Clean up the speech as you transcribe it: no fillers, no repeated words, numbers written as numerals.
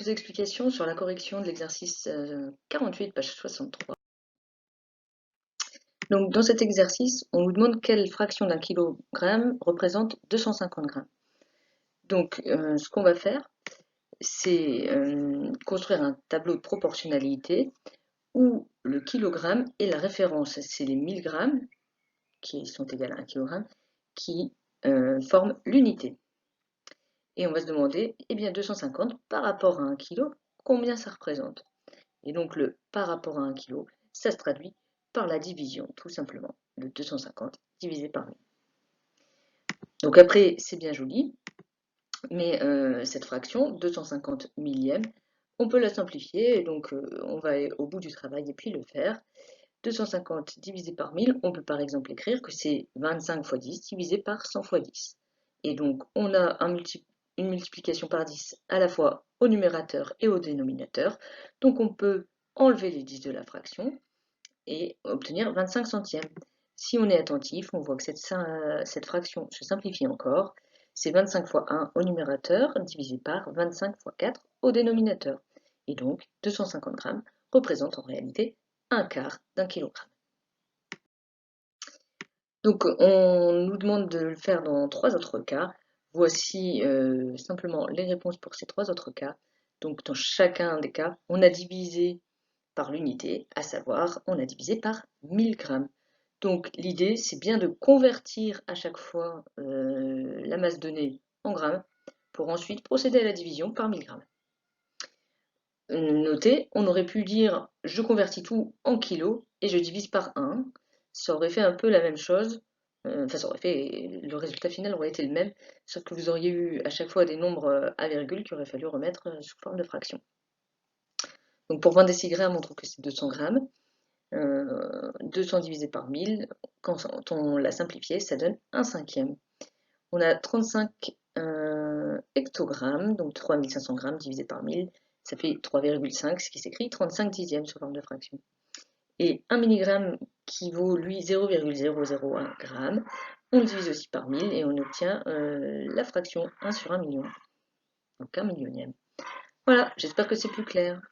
quelques explications sur la correction de l'exercice 48, page 63. Donc, dans cet exercice, on nous demande quelle fraction d'un kilogramme représente 250 grammes. Donc, ce qu'on va faire, c'est construire un tableau de proportionnalité où le kilogramme est la référence. C'est les 1000 grammes, qui sont égales à 1 kilogramme, qui forment l'unité. Et on va se demander, eh bien 250 par rapport à 1 kg, combien ça représente? Et donc le par rapport à 1 kg, ça se traduit par la division, tout simplement. Le 250 divisé par 1000. Donc après, c'est bien joli, mais cette fraction, 250 millièmes, on peut la simplifier, et donc on va au bout du travail et puis le faire. 250 divisé par 1000, on peut par exemple écrire que c'est 25 fois 10 divisé par 100 fois 10. Et donc on a une multiplication par 10 à la fois au numérateur et au dénominateur. Donc on peut enlever les 10 de la fraction et obtenir 25 centièmes. Si on est attentif, on voit que cette fraction se simplifie encore. C'est 25 fois 1 au numérateur divisé par 25 fois 4 au dénominateur. Et donc 250 grammes représente en réalité un quart d'un kilogramme. Donc on nous demande de le faire dans 3 autres cas. Voici simplement les réponses pour ces 3 autres cas. Donc dans chacun des cas, on a divisé par l'unité, à savoir on a divisé par 1000 grammes. Donc l'idée c'est bien de convertir à chaque fois la masse donnée en grammes pour ensuite procéder à la division par 1000 grammes. Notez, on aurait pu dire je convertis tout en kilos et je divise par 1. Ça aurait fait un peu la même chose. Enfin, ça aurait fait, le résultat final aurait été le même, sauf que vous auriez eu à chaque fois des nombres à virgule qu'il aurait fallu remettre sous forme de fraction. Donc pour 20 décigrammes, on trouve que c'est 200 grammes. 200 divisé par 1000, quand on l'a simplifié, ça donne 1 cinquième. On a 35 hectogrammes, donc 3500 grammes divisé par 1000, ça fait 3,5, ce qui s'écrit 35 dixièmes sous forme de fraction. Et 1 milligramme qui vaut, lui, 0,001 g, on le divise aussi par 1000 et on obtient la fraction 1 sur 1 million, donc 1 millionième. Voilà, j'espère que c'est plus clair.